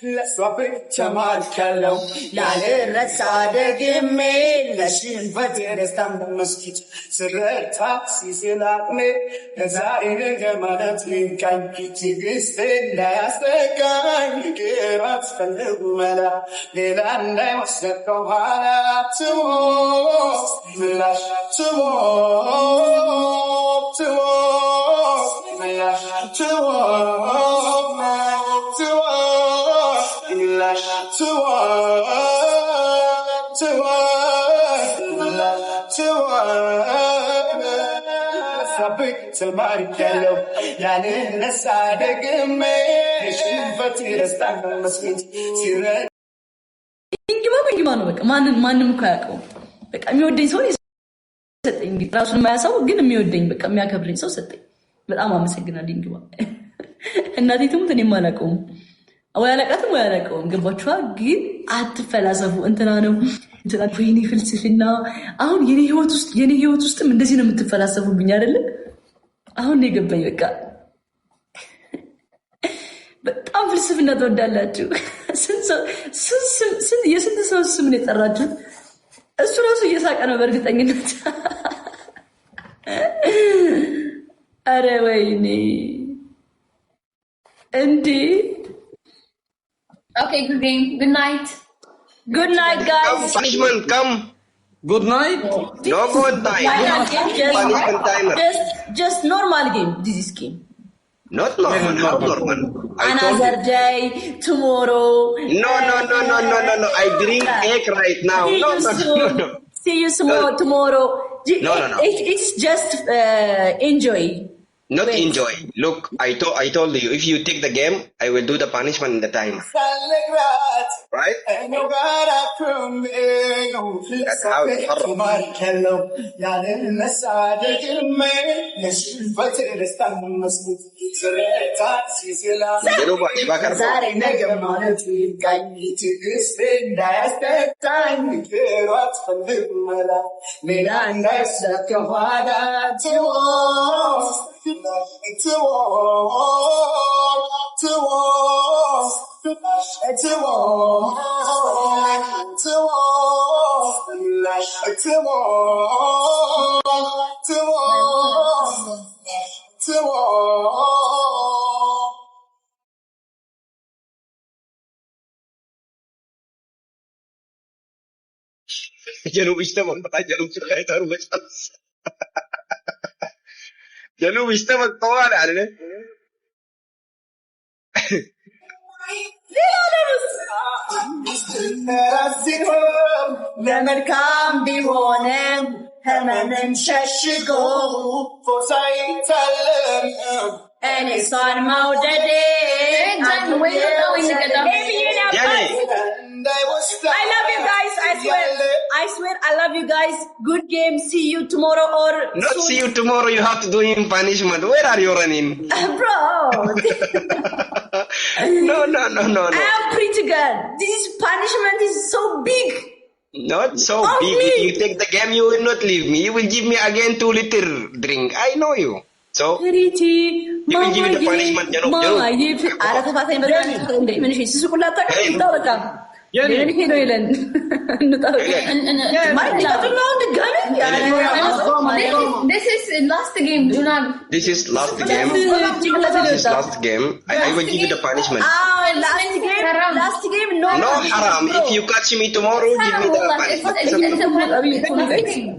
لصبت تماركلو يعني الرسالة جميل لشين فتير استمسكت سررتها سيسلامي زائر جمالت من كان تجست لا يستكان كيرات فلق ملا لأن وسطها تموت ملا تموت ملا تماركلو يعني النسادة قمي شفتي رستان مسكت سيرت እንግባ ነው በቃ ማንም እኮ ያውቀው በቃ የሚወደኝ ሰው ሰጠኝ ራሱን የማያሳው ግን የሚወደኝ በቃ የሚያከብረኝ ሰው ሰጠኝ በጣም አመሰግናለሁ እንግባ እናቴ ትሙት እኔም አላውቀውም ወይ አላውቃትም ወይ አላውቀውም ገባችኋ ግን አትፈላሰፉ እንትና ነው እንትና ወይኔ ፍልስፍና አሁን የኔ ህይወት ውስጥም እንደዚህ ነው የምትፈላሰፉብኝ አይደለ አሁን ነው የገባኝ በቃ በጣም ፍልስፍና ተወዳላችሁ የስንት ሰው ስም ነው የጠራችሁት እሱ ራሱ እየሳቀ ነው በእርግጠኝነት አረ ወይኔ እንዴ Okay, good game. Good night. Good night, guys. Punishment, come. Good night. No good night. Punishment timer. Just normal game. This is game. Not normal. Not normal. Another day, tomorrow. No. I drink egg right now. No. See you tomorrow. No. It's just enjoy. Not Wait. Enjoy. Look, I told you, if you take the game, I will do the punishment in the time. Right? That's how it's جنوب اشتبك بقى جنوب شو خيطر بس جنوب اشتبك طوال على ለመልካም ቢሆንም ህመምን ሸሽጎ ፎሳይታለም እኔ እሷን መውደዴ I love you guys. I swear I love you guys. Good game. See you tomorrow or not soon. See you tomorrow. You have to do him punishment. Where are you running? Bro. No. I am pretty good. This punishment is so big. Not so big. Me. If you take the game, you will not leave me. You will give me again 2 liter drink. I know you. So, pretty. You will give me the punishment. This is last game. Do not. This is last game. I will give you the punishment. Last game. No haram. If you catch me tomorrow, give me the punishment.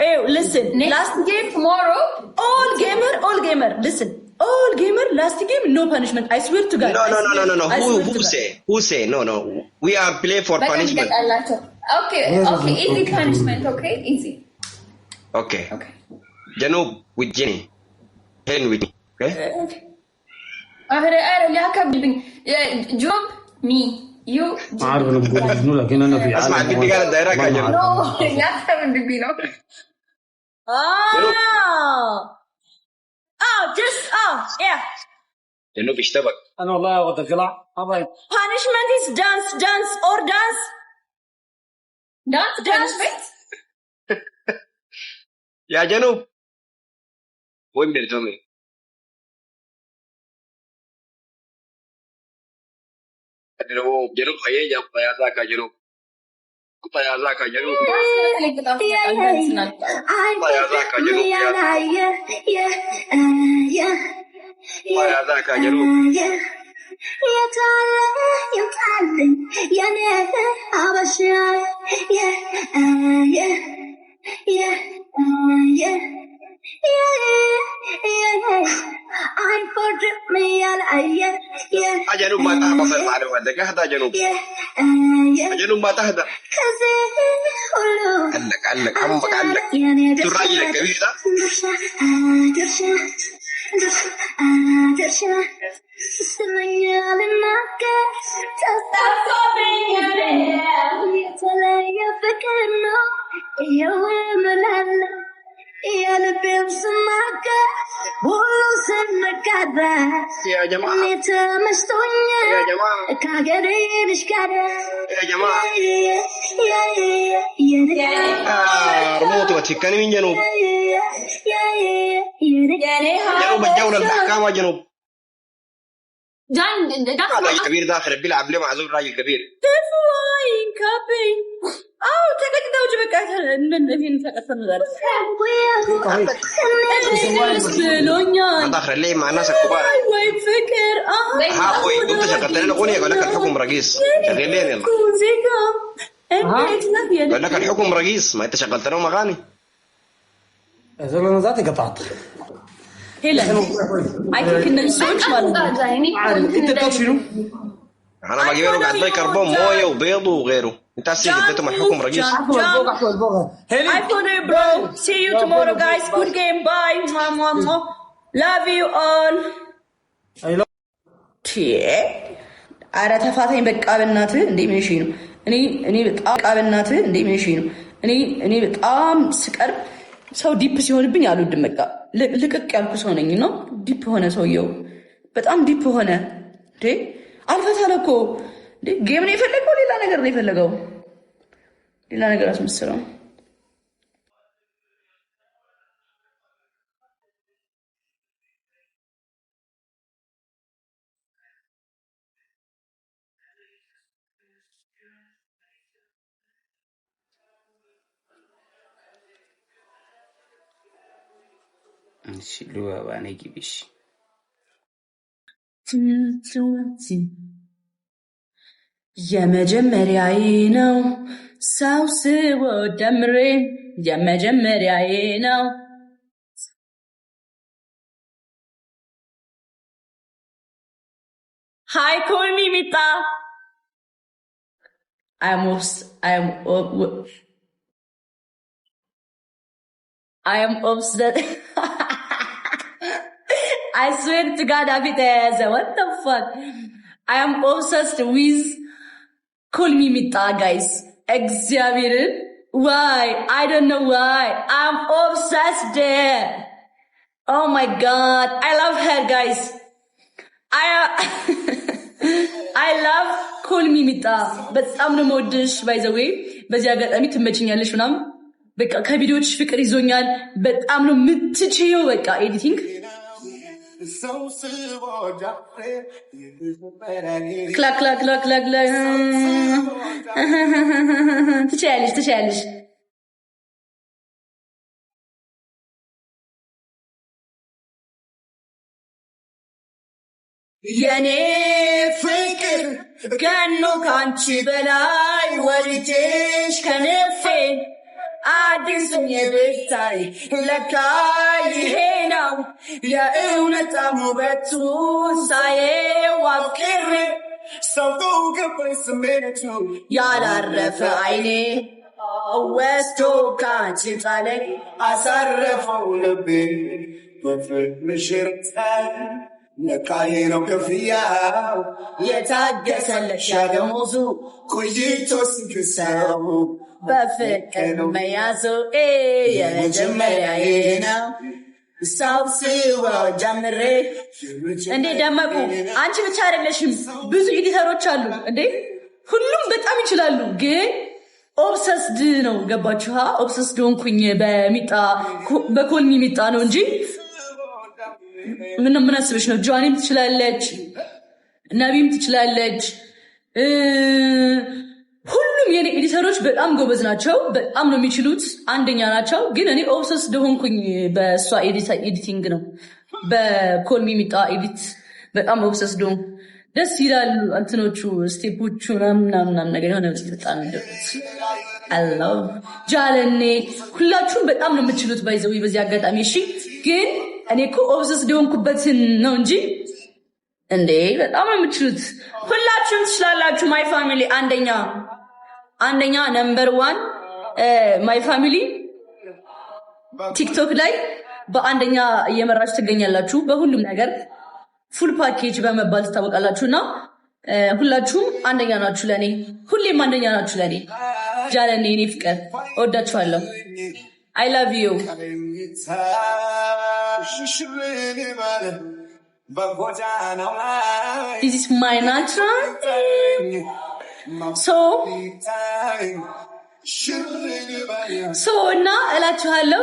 Hey, listen. Last game tomorrow. All gamer. Listen. All gamer. Last game, no punishment. I swear to God. No. Who say? No. We are play for punishment. Okay. Easy punishment. Okay, easy. Okay. Janub with Jenny. Helen with me. Okay. Job me. You. عارف انا بقول انه لكن انا في اسمع عالم بدي قاعد دايرك يا جنوب. No, لا تفهم بدي no. Yeah. جنوب اشتبك. انا والله وقت القلع ابغى Punishment is dance. يا جنوب. وين بدي جنوب خيال جنوب ذاك جنوب يا ذاك جنوب يا ذاك جنوب يا ذاك جنوب جنوب ما تهدى صرت على ودك هذا جنوب جنوب ما تهدى علق عمك علق تراجل الكبير ده يا جماعة يا جماعة يا جماعة رموت وتكني من جنوب جنوب الجولة المحكمة جنوب هذا الكبير داخل بيلعب ليه مع زول راجل كبير داخل ليه مع الناس الكبار ها اخوي انت شغلت لنا اغنيه يقول لك الحكم رقيص شغل لي يلا يقول لك الحكم رقيص ما انت شغلت لهم اغاني زول انا ذاتي قطعت هلا عايزك ان السويتش انت تعرف شنو؟ انا ما جايبه قاعد باي كربون مويه وبيض وغيره انت هسه اديتهم الحكم رقيص iPhone bro see you tomorrow guys good game bye love you all ኧረ ተፋታኝ በቃ በእናትህ እንዴ ምን ነው እኔ በጣም በእናትህ እንዴ ምን ነው እኔ በጣም ስቀርብ ሰው ዲፕ ሲሆንብኝ አልወድም በቃ ልቅቅ ያልኩ ሰው ነኝ ነው ዲፕ ሆነ ሰውየው በጣም ዲፕ ሆነ እንዴ አልፈታለ እኮ እንዴ ጌም ነው የፈለገው ሌላ ነገር ነው የፈለገው ሌላ ነገር አስመስለው Shilua wanagibish. የመጀመሪያዬ ነው ሰው ስወድ ደምሬ የመጀመሪያዬ ነው Hi call me Mita I am obsessed I swear to God, Abitez, what the fuck? I am obsessed with Call Me Mita, guys. Xavier. Why? I don't know why. I'm obsessed there. Oh my God. I love her, guys. I love Call Me Mita. But I'm no more dish, by the way. But yeah, I need to mention you, Lishunam. Because ከቪዲዮች ፍቅር ይዞኛል በጣም ነው የምትችይው በቃ ኤዲቲንግ ክላክ ክላክ ክላክ ክላክ ትችያለሽ የኔ ፍቅር ገኖ ካንቺ በላይ ወልጄሽ ከነፌ አዲሱን የቤታይ ለካ ይሄ ነው የእውነት ውበቱ ሳየው አፍቅሬ ሰው ገባኝ ስሜቱ ያላረፈ አይኔ ወስዶ ካንቺ ጣለኝ አሳረፈው ልቤ በፍቅርሽ ረታኝ ለካዬ ነው ክፍያው የታገሰለሽ ደሞዙ ቆይቶ ሲክሰው በፍቅር መያዙ የመጀመሪያዬ ነው ሰው ስወው ጀምሬ እንዴ ደመቁ አንቺ ብቻ አይደለሽም ብዙ ኤዲተሮች አሉ እንዴ ሁሉም በጣም ይችላሉ ግን ኦብሰስድ ነው ገባችሁ ኦብሰስድ ሆንኩኝ በሚጣ በኮልሚ ሚጣ ነው እንጂ ምን አስበሽ ነው ጆአኒም ትችላለች ነቢም ትችላለች ሁሉም የኔ ኤዲተሮች በጣም ጎበዝ ናቸው። በጣም ነው የሚችሉት፣ አንደኛ ናቸው። ግን እኔ ኦብሰስ ደሆንኩኝ በእሷ ኤዲቲንግ ነው፣ በኮልሚ ሚጣ ኤዲት በጣም ኦብሰስ ደሆን። ደስ ይላሉ እንትኖቹ ስቴፖቹ ምናምን ነገር የሆነ በጣም አላው ጃለኔ ሁላችሁም በጣም ነው የምትችሉት። ባይዘው በዚህ አጋጣሚ እሺ። ግን እኔ እኮ ኦብሰስ ደሆንኩበትን ነው እንጂ እንዴ በጣም ነው የምትችሉት። ሁላችሁም ትችላላችሁ። ማይ ፋሚሊ አንደኛ ነምበር 1 ማይ ፋሚሊ ቲክቶክ ላይ በአንደኛ እየመራችሁ ትገኛላችሁ። በሁሉም ነገር ፉል ፓኬጅ በመባል ትታወቃላችሁና ሁላችሁም አንደኛ ናችሁ ለኔ፣ ሁሌም አንደኛ ናችሁ ለኔ። ጃለኔ እኔ ፍቅር እወዳችኋለሁ። አይ ላቭ ዩ። This is my natural so እና እላችኋለሁ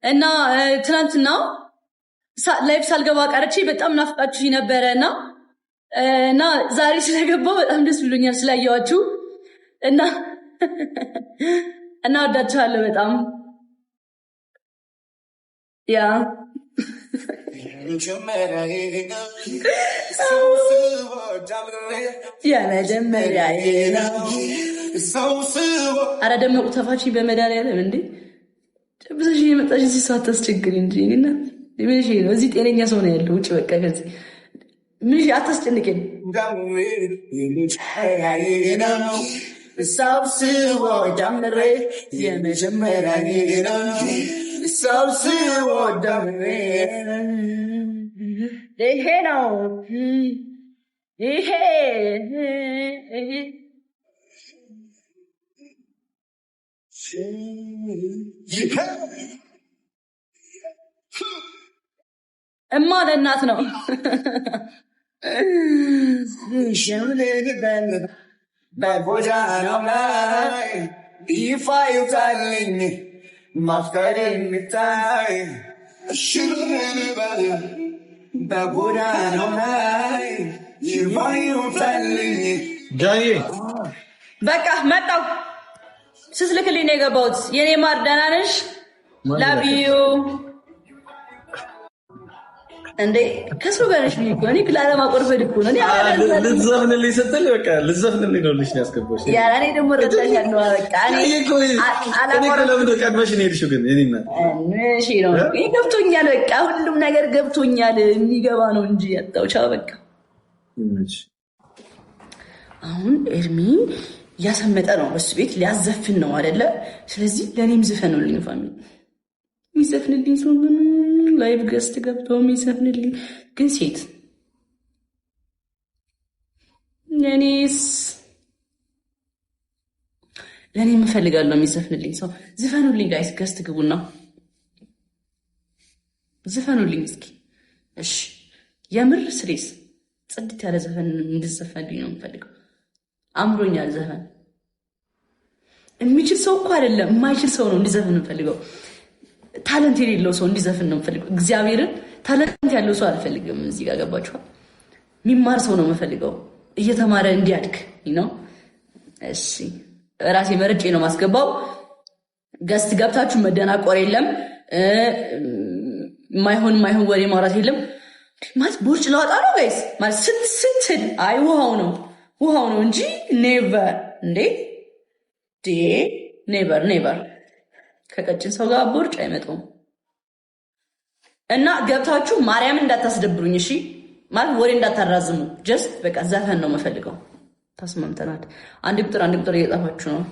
እና ትናንትና ላይፍ ሳልገባ ቀርቼ በጣም ናፍቃችሁ ነበረና እና ዛሬ ስለገባው በጣም ደስ ብሎኛል ስላየዋችሁ እና ወዳችኋለሁ በጣም ያ የመጀመሪያዬ ነው። ኧረ ደመቁ ተፋች በመድኃኒዓለም እንዴ ጨብሰሽ የመጣሽ እዚህ ሰው አታስቸግሪ እንጂ እኔና ምንሽ ነው እዚህ ጤነኛ ሰው ነው ያለው። ውጭ በቃ ከዚህ ምንሽ አታስጨንቅኝ። ሰብስቦ ጀምሬ የመጀመሪያዬ ነው። ሰብስቦ ጀምሬ ይሄ ነው ይሄ እማ ለእናት ነው። በጎዳናው ላይ ይፋ ይውጣልኝ ማፍቀር የሚታይ በጎዳናው ላይ ይፋ ይውጣልኝ። በቃ መጣሁ። ስትልክልኝ ነው የገባሁት። የኔ ማር ደህና ነሽ? ላቢዩ እንዴ ከሰው ጋር ነሽ? ምን እኔ ላለማቆርፈድ እኮ ነው። ልትዘፍንልኝ ስትል በቃ ልትዘፍንልኝ ነው ልሽ ያስገባሽ። ያ እኔ ደግሞ ረዳሻለሁ። በቃ እኔ ለምን ቀድመሽ ነው የሄድሽው? ግን እኔና እሺ ነው ገብቶኛል። በቃ ሁሉም ነገር ገብቶኛል። የሚገባ ነው እንጂ ያጣው ቻው በቃ። አሁን ኤርሚ እያሰመጠ ነው በሱ ቤት ሊያዘፍን ነው አይደለ? ስለዚህ ለእኔም ዝፈኑልኝ ፋሚሊ። የሚዘፍንልኝ ሰው ግን ላይቭ ገስት ገብቶ የሚዘፍንልኝ ግን ሴት ለእኔ የምፈልጋለሁ የሚዘፍንልኝ ሰው። ዝፈኑልኝ ጋይስ፣ ገስት ግቡና ዝፈኑልኝ እስኪ እሺ። የምር ስሬስ ጽድት ያለ ዘፈን እንድዘፈንልኝ ነው የምፈልገው። አምሮኛል ዘፈን። የሚችል ሰው እኮ አይደለም የማይችል ሰው ነው እንዲዘፍን የምፈልገው። ታለንት የሌለው ሰው እንዲዘፍን ነው የምፈልገው። እግዚአብሔርን ታለንት ያለው ሰው አልፈልግም። እዚህ ጋር ገባችኋል? የሚማር ሰው ነው የምፈልገው፣ እየተማረ እንዲያድግ ነው። እሺ ራሴ መርጬ ነው ማስገባው። ገስት ገብታችሁ መደናቆር የለም። ማይሆን ወሬ ማውራት የለም። ማለት ቦርጭ ለዋጣ ነው ጋይስ። ማለት ስትል አይ ውሃው ነው እንጂ ኔቨር እንዴ ኔቨር ከቀጭን ሰው ጋር ቦርጭ አይመጣውም። እና ገብታችሁ ማርያምን እንዳታስደብሩኝ እሺ። ማለት ወሬ እንዳታራዝሙ። ጀስት በቃ ዘፈን ነው የምፈልገው። ታስማምተናል። አንድ ቁጥር እየጻፋችሁ ነው።